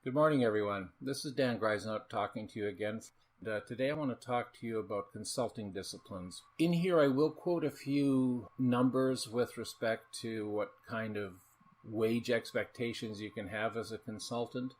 Good morning, everyone. This is Dan Grijzenhout talking to you again. Today I want to talk to you about consulting disciplines. In here I will quote a few numbers with respect to what kind of wage expectations you can have as a consultant.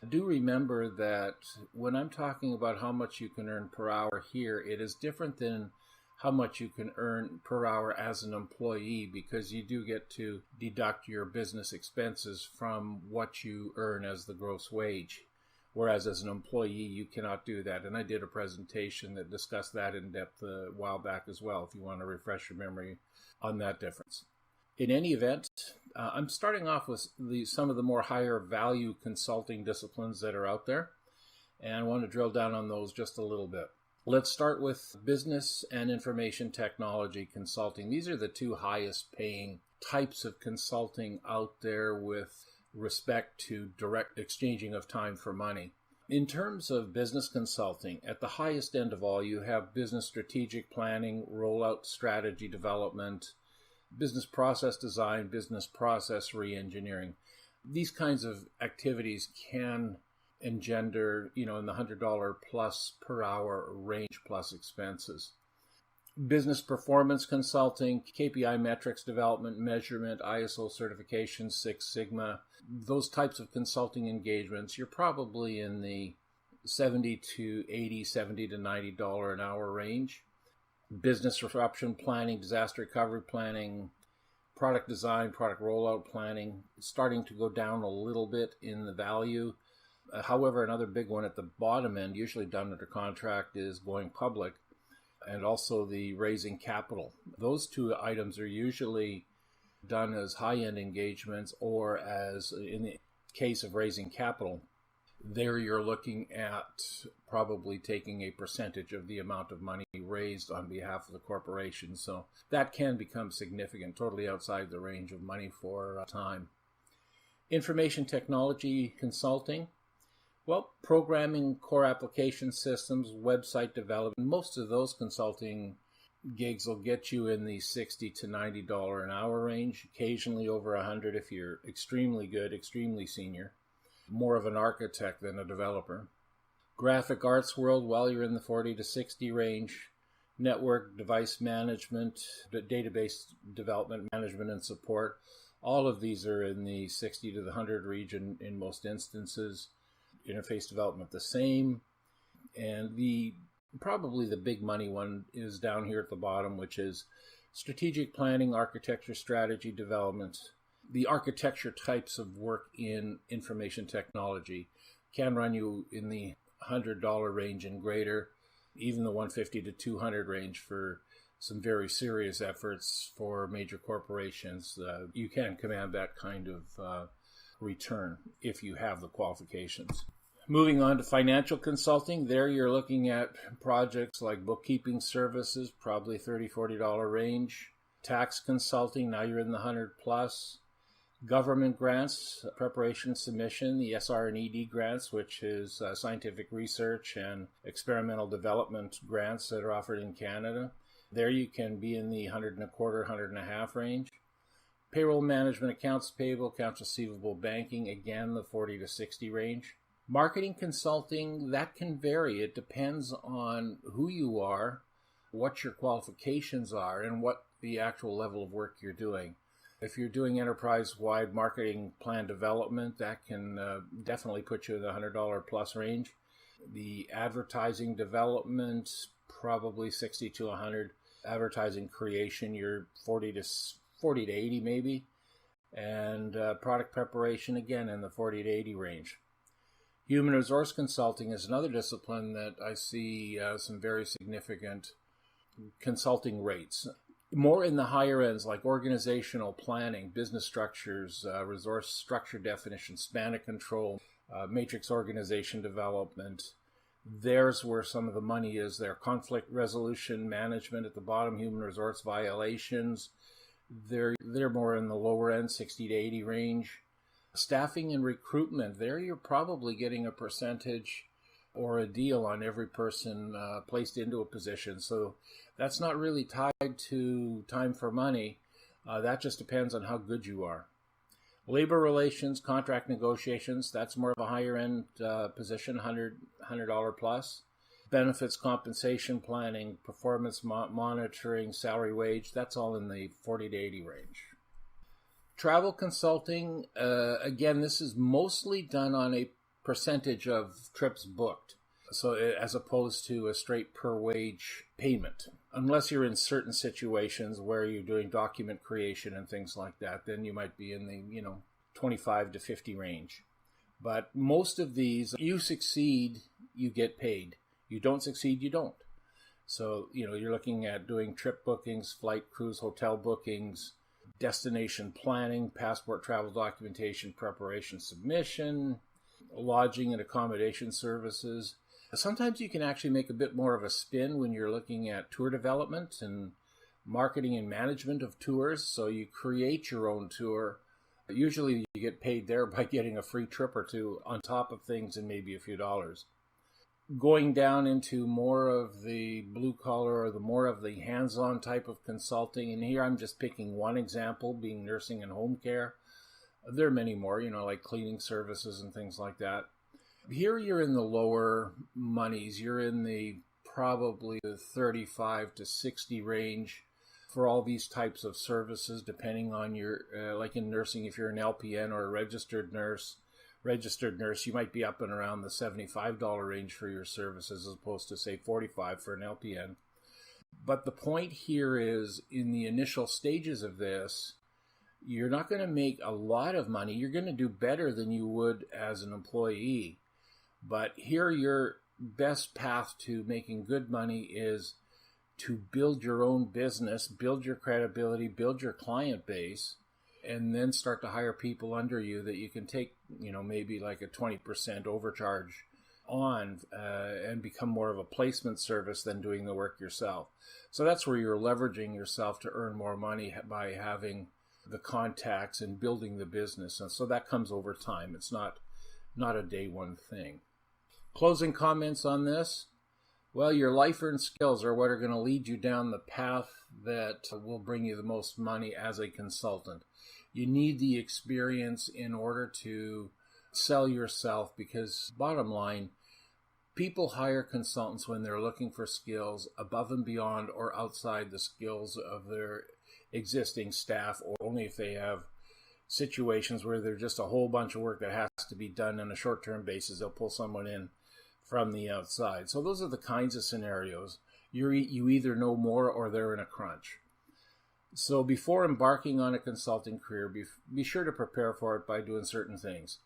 Do remember that when I'm talking about how much you can earn per hour here, it is different than how much you can earn per hour as an employee, because you do get to deduct your business expenses from what you earn as the gross wage. Whereas as an employee, you cannot do that. And I did a presentation that discussed that in depth a while back as well, if you want to refresh your memory on that difference. In any event, I'm starting off with some of the more higher value consulting disciplines that are out there. And I want to drill down on those just a little bit. Let's start with business and information technology consulting. These are the two highest paying types of consulting out there with respect to direct exchanging of time for money. In terms of business consulting, at the highest end of all, you have business strategic planning, rollout strategy development, business process design, business process re-engineering. These kinds of activities can engender, in the $100 plus per hour range plus expenses. Business performance consulting, KPI metrics development, measurement, ISO certification, Six Sigma, those types of consulting engagements, you're probably in the $70 to $80, $70 to $90 an hour range. Business disruption planning, disaster recovery planning, product design, product rollout planning, starting to go down a little bit in the value. However, another big one at the bottom end, usually done under contract, is going public, and also the raising capital. Those two items are usually done as high-end engagements, or as in the case of raising capital, there you're looking at probably taking a percentage of the amount of money raised on behalf of the corporation. So that can become significant, totally outside the range of money for time. Information technology consulting. Well, programming, core application systems, website development, most of those consulting gigs will get you in the $60 to $90 an hour range, occasionally over $100 if you're extremely good, extremely senior, more of an architect than a developer. Graphic arts world, well, you're in the $40 to $60 range. Network device management, database development, management, and support. All of these are in the $60 to the $100 region in most instances. Interface development the same, and probably the big money one is down here at the bottom, which is strategic planning, architecture, strategy development. The architecture types of work in information technology can run you in the $100 range and greater, even the $150 to $200 range for some very serious efforts for major corporations. You can command that kind of return if you have the qualifications. Moving on to financial consulting, there you're looking at projects like bookkeeping services, probably $30, $40 range. Tax consulting, now you're in the 100 plus. Government grants, preparation, submission, the SR&ED grants, which is scientific research and experimental development grants that are offered in Canada. There you can be in the 125, 150 range. Payroll management, accounts payable, accounts receivable, banking, again, the 40 to 60 range. Marketing consulting, that can vary. It depends on who you are, what your qualifications are, and what the actual level of work you're doing. If you're doing enterprise-wide marketing plan development, that can definitely put you in the $100 plus range. The advertising development, probably 60 to 100. Advertising creation, you're 40 to 80 maybe. And product preparation, again, in the 40 to 80 range. Human resource consulting is another discipline that I see some very significant consulting rates. More in the higher ends, like organizational planning, business structures, resource structure definition, span of control, matrix organization development. There's where some of the money is there. Conflict resolution management at the bottom, human resource violations. They're more in the lower end, 60 to 80 range. Staffing and recruitment, there you're probably getting a percentage or a deal on every person placed into a position. So that's not really tied to time for money. That just depends on how good you are. Labor relations, contract negotiations, that's more of a higher end position, $100 plus. Benefits, compensation planning, performance monitoring, salary wage, that's all in the 40 to 80 range. Travel consulting, again, this is mostly done on a percentage of trips booked. So as opposed to a straight per wage payment. Unless you're in certain situations where you're doing document creation and things like that, then you might be in the, 25 to 50 range. But most of these, you succeed, you get paid. You don't succeed, you don't. So, you're looking at doing trip bookings, flight, cruise, hotel bookings, destination planning, passport, travel documentation, preparation, submission, lodging and accommodation services. Sometimes you can actually make a bit more of a spin when you're looking at tour development and marketing and management of tours. So you create your own tour. Usually you get paid there by getting a free trip or two on top of things and maybe a few dollars. Going down into more of the blue collar or the more of the hands-on type of consulting. And here I'm just picking one example, being nursing and home care. There are many more, like cleaning services and things like that. Here you're in the lower monies. You're in the probably the 35 to 60 range for all these types of services, depending on your, like in nursing, if you're an LPN or a registered nurse, you might be up and around the $75 range for your services as opposed to, say, $45 for an LPN. But the point here is, in the initial stages of this, you're not going to make a lot of money. You're going to do better than you would as an employee. But here your best path to making good money is to build your own business, build your credibility, build your client base, and then start to hire people under you that you can take, maybe like a 20% overcharge on and become more of a placement service than doing the work yourself. So that's where you're leveraging yourself to earn more money by having the contacts and building the business. And so that comes over time. It's not a day one thing. Closing comments on this. Well, your life-earned skills are what are going to lead you down the path that will bring you the most money as a consultant. You need the experience in order to sell yourself because, bottom line, people hire consultants when they're looking for skills above and beyond or outside the skills of their existing staff, or only if they have situations where there's just a whole bunch of work that has to be done on a short-term basis. They'll pull someone in from the outside. So those are the kinds of scenarios. You either know more or they're in a crunch. So before embarking on a consulting career, be sure to prepare for it by doing certain things.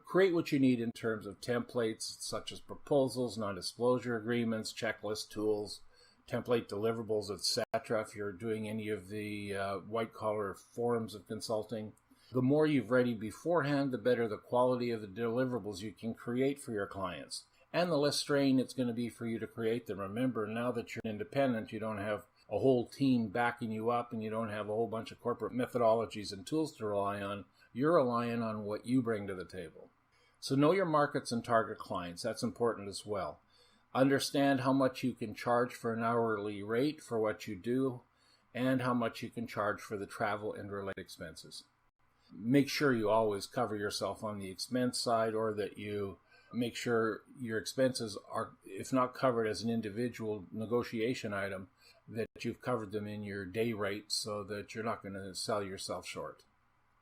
Create what you need in terms of templates such as proposals, non-disclosure agreements, checklist tools, template deliverables, etc. If you're doing any of the white-collar forms of consulting. The more you've ready beforehand, the better the quality of the deliverables you can create for your clients. And the less strain it's going to be for you to create them. Remember, now that you're independent, you don't have a whole team backing you up and you don't have a whole bunch of corporate methodologies and tools to rely on. You're relying on what you bring to the table. So know your markets and target clients. That's important as well. Understand how much you can charge for an hourly rate for what you do and how much you can charge for the travel and related expenses. Make sure you always cover yourself on the expense side, or that you make sure your expenses are, if not covered as an individual negotiation item, that you've covered them in your day rate so that you're not going to sell yourself short.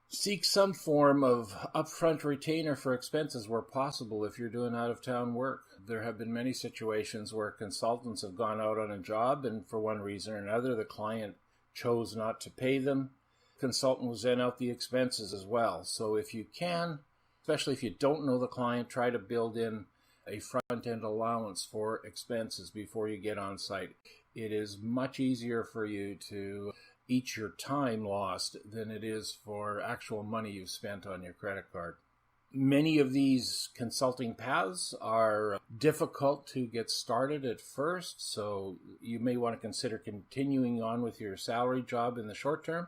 Seek some form of upfront retainer for expenses where possible if you're doing out-of-town work. There have been many situations where consultants have gone out on a job and for one reason or another the client chose not to pay them. Consultant will send out the expenses as well. So if you can, especially if you don't know the client, try to build in a front-end allowance for expenses before you get on site. It is much easier for you to eat your time lost than it is for actual money you've spent on your credit card. Many of these consulting paths are difficult to get started at first, so you may want to consider continuing on with your salary job in the short term.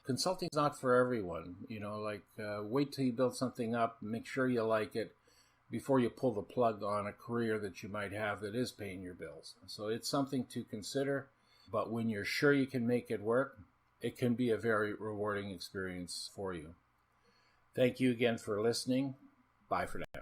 Consulting's not for everyone. Wait till you build something up, make sure you like it before you pull the plug on a career that you might have that is paying your bills. So it's something to consider, but when you're sure you can make it work, it can be a very rewarding experience for you. Thank you again for listening. Bye for now.